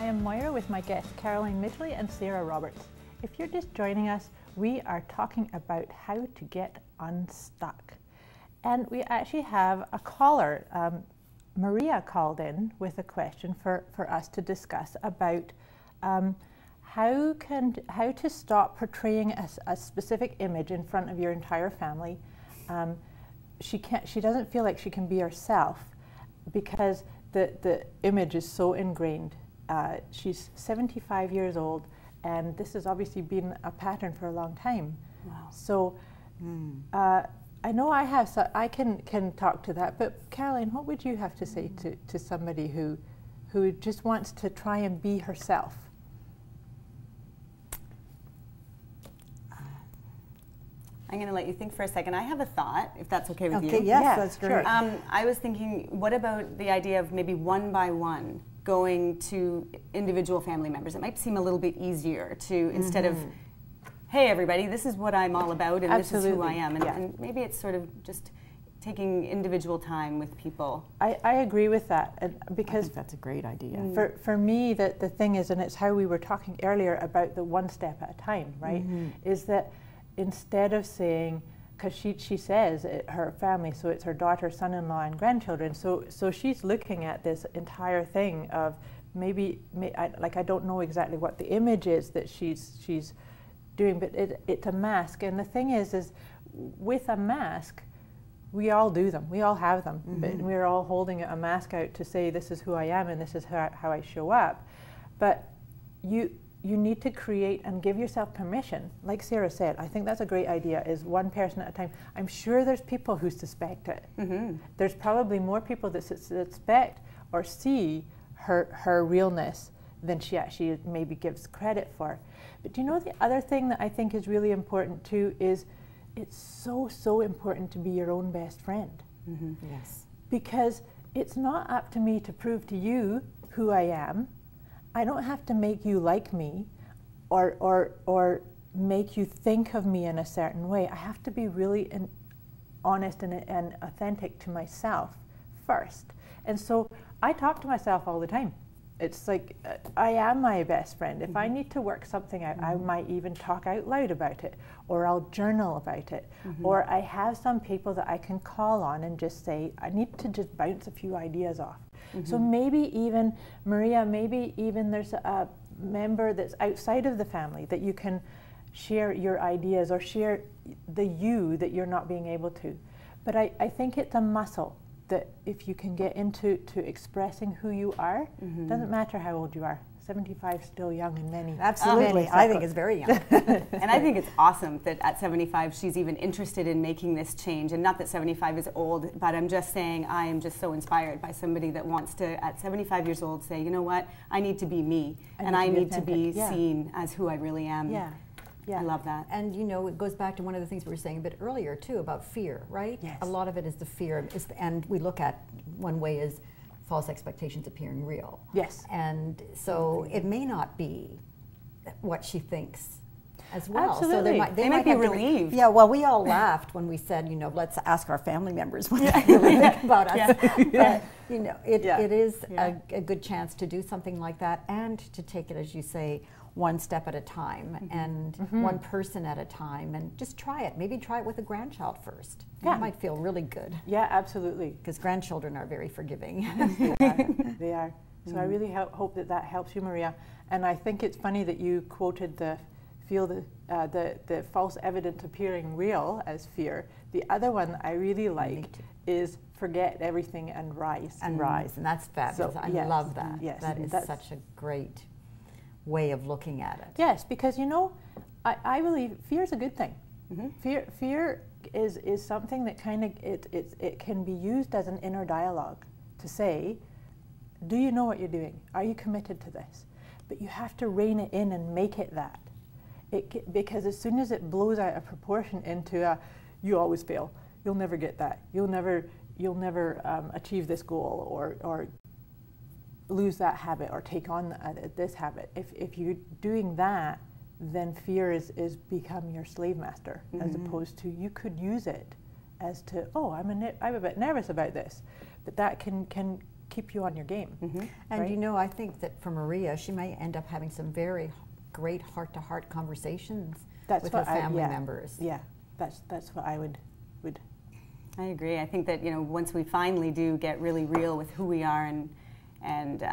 I am Moira with my guests Caroline Midgley and Sarah Roberts. If you're just joining us, we are talking about how to get unstuck. And we actually have a caller. Maria called in with a question for us to discuss about how to stop portraying a specific image in front of your entire family. She doesn't feel like she can be herself because the image is so ingrained. She's 75 years old, and this has obviously been a pattern for a long time. Wow. So I know I have, so I can talk to that, but Caroline, what would you have to say to somebody who just wants to try and be herself? I'm going to let you think for a second. I have a thought, if that's okay with you. Okay, yes, that's great. Sure. I was thinking, what about the idea of maybe one by one going to individual family members? It might seem a little bit easier to, instead of, hey everybody, this is what I'm all about and Absolutely. this is who I am. And, Yeah. and maybe it's sort of just taking individual time with people. I agree with that, I because think that's a great idea. for me, the thing is, and it's how we were talking earlier about the one step at a time, right? Is that instead of saying, because she says her family, so it's her daughter, son-in-law, and grandchildren. So she's looking at this entire thing of maybe I don't know exactly what the image is that she's doing, but it's a mask. And the thing is with a mask, we all do them. We all have them, but we're all holding a mask out to say this is who I am and this is how I show up. But you need to create and give yourself permission. Like Sarah said, I think that's a great idea, is one person at a time. I'm sure there's people who suspect it. There's probably more people that suspect or see her realness than she actually maybe gives credit for. But do you know the other thing that I think is really important too is it's so important to be your own best friend. Yes. Because it's not up to me to prove to you who I am. I don't have to make you like me or make you think of me in a certain way. I have to be really honest and authentic to myself first. And so I talk to myself all the time. It's like I am my best friend. If I need to work something out, I might even talk out loud about it, or I'll journal about it, or I have some people that I can call on and just say, I need to just bounce a few ideas off. So maybe even, Maria, maybe even there's a member that's outside of the family that you can share your ideas or share the you that you're not being able to. But I think it's a muscle that if you can get into expressing who you are, doesn't matter how old you are. 75 is still young in many. Absolutely. I think it's very young. And I think it's awesome that at 75 she's even interested in making this change. And not that 75 is old, but I'm just saying I am just so inspired by somebody that wants to, at 75 years old, say, you know what, I need to be me. And I need to be seen as who I really am. Yeah. I love that. And you know, it goes back to one of the things we were saying a bit earlier too about fear, right? Yes. A lot of it is the fear, and we look at one way is false expectations appearing real. Yes. And so it may not be what she thinks as well. Absolutely. So they might be have relieved. Yeah, well, we all laughed when we said, you know, let's ask our family members what they really think about us. But, you know, it is a good chance to do something like that and to take it, as you say, one step at a time and one person at a time, and just try it. Maybe try it with a grandchild first. Yeah. It might feel really good. Yeah, absolutely. Because grandchildren are very forgiving. They are. So I really hope that helps you, Maria. And I think it's funny that you quoted the false evidence appearing real as fear. The other one that I really like is forget everything and rise. And rise, and that's fabulous. So, I yes, love that. yes, That is such a great way of looking at it. Yes, because you know, I believe fear is a good thing. Fear is something that kind of it can be used as an inner dialogue to say, do you know what you're doing? Are you committed to this? But you have to rein it in and make it that. Because as soon as it blows out of proportion into you always fail, you'll never get that, you'll never achieve this goal, or lose that habit, or take on this habit. If you're doing that, then fear is become your slave master, as opposed to you could use it as to, oh, I'm a bit nervous about this, but that can keep you on your game. And right? you know, I think that for Maria, she may end up having some very great heart-to-heart conversations with her family members. Yeah, that's what I would. I agree. I think that, you know, once we finally do get really real with who we are and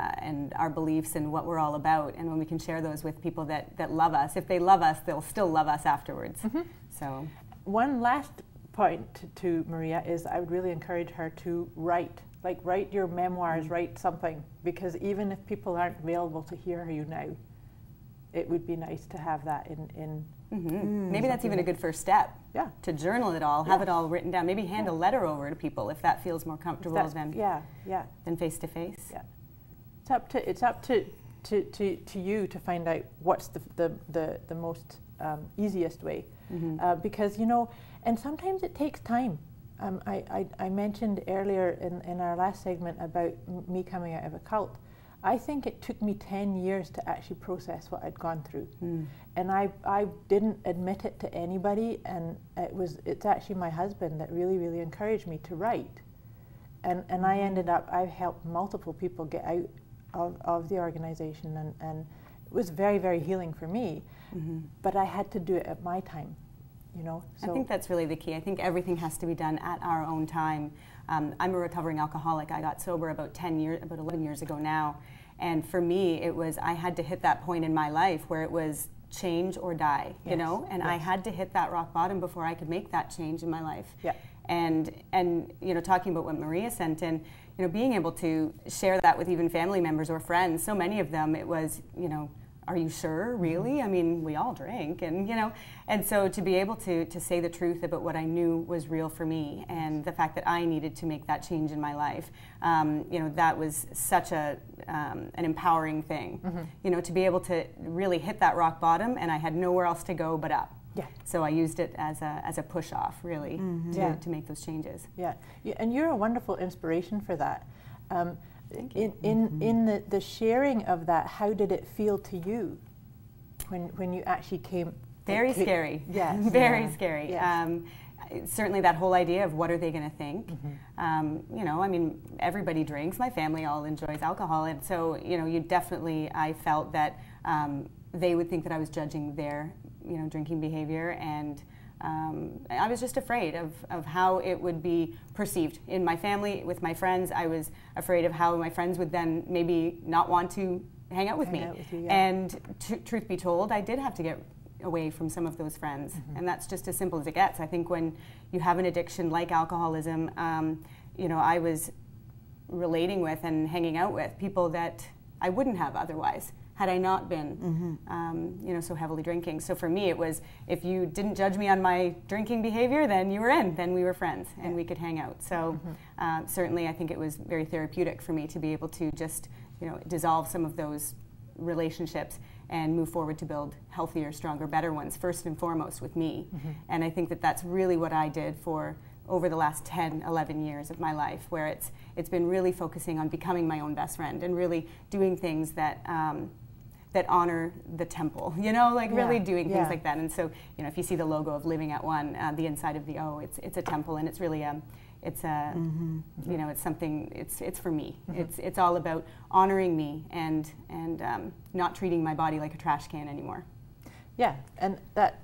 our beliefs and what we're all about, and when we can share those with people that love us, if they love us, they'll still love us afterwards. So, one last point to Maria is I would really encourage her to write. Like, write your memoirs, write something, because even if people aren't available to hear you now, it would be nice to have that in maybe that's even a good first step. Yeah. To journal it all, have it all written down. Maybe hand a letter over to people if that feels more comfortable than face to face. Yeah. It's up to you to find out what's the most easiest way, because, you know, and sometimes it takes time. I mentioned earlier in our last segment about me coming out of a cult. I think it took me 10 years to actually process what I'd gone through. And I didn't admit it to anybody, and it's actually my husband that really encouraged me to write. And I ended up, I've helped multiple people get out of the organization, and it was very healing for me, but I had to do it at my time, you know. So I think that's really the key. I think everything has to be done at our own time. I'm a recovering alcoholic. I got sober about 11 years ago now. And for me, it was, I had to hit that point in my life where it was change or die, you know? And I had to hit that rock bottom before I could make that change in my life. Yeah. And you know, talking about what Maria sent in, you know, being able to share that with even family members or friends, so many of them, it was, you know, are you sure, really? I mean, we all drink, and, you know, and so to be able to say the truth about what I knew was real for me, and the fact that I needed to make that change in my life, you know, that was such an empowering thing, you know, to be able to really hit that rock bottom, and I had nowhere else to go but up. Yeah. So I used it as a push off, really, to make those changes. Yeah, and you're a wonderful inspiration for that. In the sharing of that, how did it feel to you when you actually came? Very scary. Yes. Very scary. Yes. Certainly that whole idea of what are they going to think. You know, I mean, everybody drinks. My family all enjoys alcohol, and so, you know, I felt that they would think that I was judging their, you know, drinking behavior, and I was just afraid of how it would be perceived in my family, with my friends. I was afraid of how my friends would then maybe not want to hang out with me. And truth be told, I did have to get away from some of those friends. And that's just as simple as it gets. I think when you have an addiction like alcoholism, you know, I was relating with and hanging out with people that I wouldn't have otherwise, had I not been, you know, so heavily drinking. So for me, it was, if you didn't judge me on my drinking behavior, then you were in, then we were friends, and we could hang out. So certainly I think it was very therapeutic for me to be able to just, you know, dissolve some of those relationships and move forward to build healthier, stronger, better ones, first and foremost with me. And I think that that's really what I did for over the last 10, 11 years of my life, where it's been really focusing on becoming my own best friend and really doing things that that honor the temple, you know, like really doing things like that. And so, you know, if you see the logo of Living at One, the inside of the O, it's a temple, and it's really it's a, you know, it's something, it's for me. It's all about honoring me and not treating my body like a trash can anymore. Yeah, and that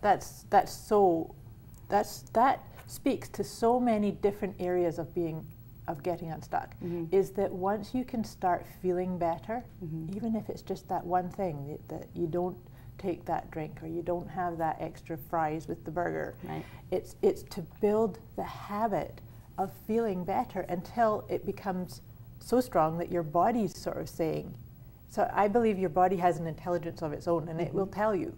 speaks to so many different areas of getting unstuck, is that once you can start feeling better, even if it's just that one thing, that you don't take that drink or you don't have that extra fries with the burger, it's to build the habit of feeling better until it becomes so strong that your body's sort of saying, so I believe your body has an intelligence of its own, and it will tell you.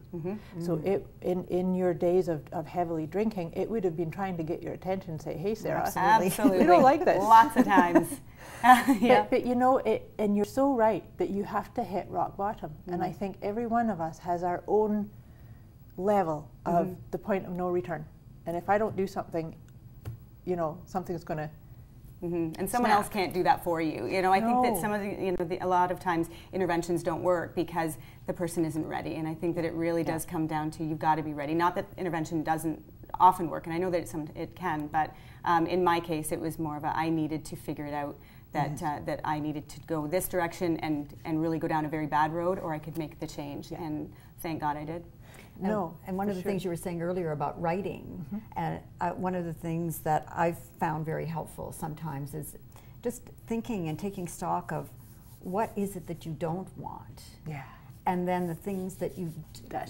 So in your days of heavily drinking, it would have been trying to get your attention and say, hey, Sarah, absolutely. We don't like this. Lots of times. But you know, and you're so right that you have to hit rock bottom. And I think every one of us has our own level of the point of no return. And if I don't do something, you know, something's going to and someone else can't do that for you. You know, I think that some of the, you know, a lot of times interventions don't work because the person isn't ready. And I think that it really does come down to, you've got to be ready. Not that intervention doesn't often work, and I know that it can, but in my case, it was more of I needed to figure it out that that I needed to go this direction and really go down a very bad road, or I could make the change. And thank God I did. And one of the things you were saying earlier about writing, and one of the things that I've found very helpful sometimes is just thinking and taking stock of what is it that you don't want. Yeah. And then the things that you,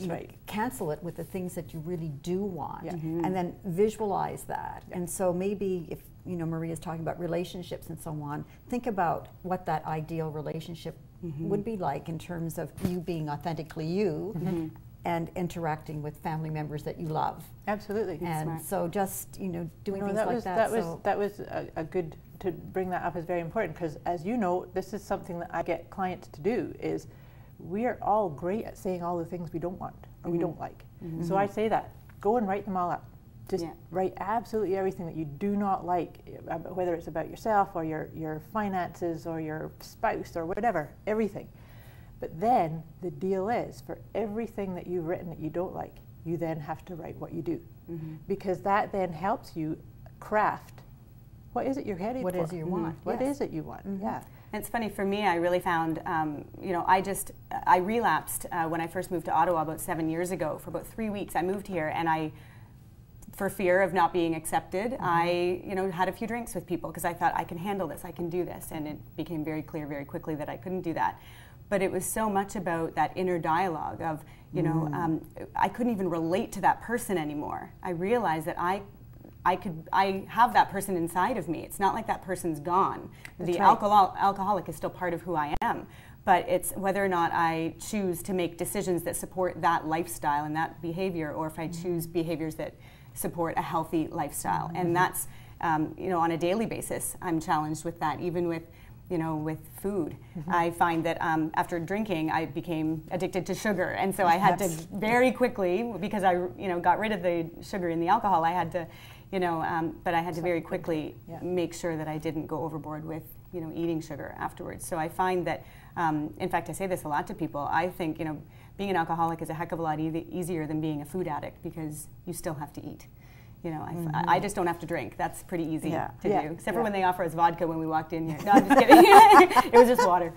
right. cancel it with the things that you really do want, and then visualize that. And so maybe if Maria's talking about relationships and so on, think about what that ideal relationship would be like in terms of you being authentically you and interacting with family members that you love. Absolutely. And so just doing things that like was, that. That was a good, to bring that up is very important, because as you know, this is something that I get clients to do is, we are all great at saying all the things we don't want or we don't like. So I say that, go and write them all up. Just write absolutely everything that you do not like, whether it's about yourself or your finances or your spouse or whatever, everything. But then the deal is, for everything that you've written that you don't like, you then have to write what you do. Because that then helps you craft, what is it you're headed for? What is it you want? What is it you want? Yeah. And it's funny, for me, I really found, I relapsed when I first moved to Ottawa about 7 years ago. For about 3 weeks, I moved here, and for fear of not being accepted, I, had a few drinks with people because I thought, I can handle this, I can do this. And it became very clear very quickly that I couldn't do that. But it was so much about that inner dialogue of, I couldn't even relate to that person anymore. I realized that I have that person inside of me. It's not like that person's gone. The alcoholic is still part of who I am, but it's whether or not I choose to make decisions that support that lifestyle and that behavior, or if I choose behaviors that support a healthy lifestyle. And that's, on a daily basis, I'm challenged with that, even with food. I find that after drinking, I became addicted to sugar, and so I had to very quickly, because I got rid of the sugar in the alcohol, I had to but I had to very quickly make sure that I didn't go overboard with, eating sugar afterwards. So I find that, in fact, I say this a lot to people, I think, being an alcoholic is a heck of a lot easier than being a food addict, because you still have to eat. I just don't have to drink. That's pretty easy to do, except for when they offer us vodka when we walked in here. No, I'm just kidding. It was just water.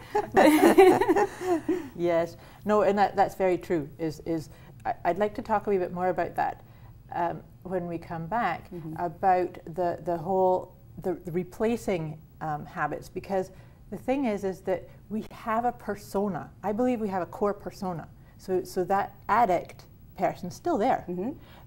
Yes. No, and that's very true. I'd like to talk a wee bit more about that. When we come back, about the replacing habits, because the thing is that we have a persona. I believe we have a core persona. So that addict person's still there,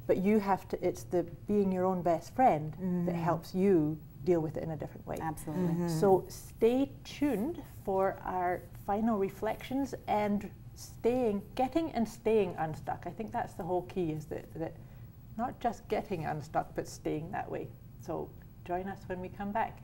but you have to. It's the being your own best friend that helps you deal with it in a different way. Absolutely. So stay tuned for our final reflections and getting and staying unstuck. I think that's the whole key. Is that not just getting unstuck, but staying that way. So join us when we come back.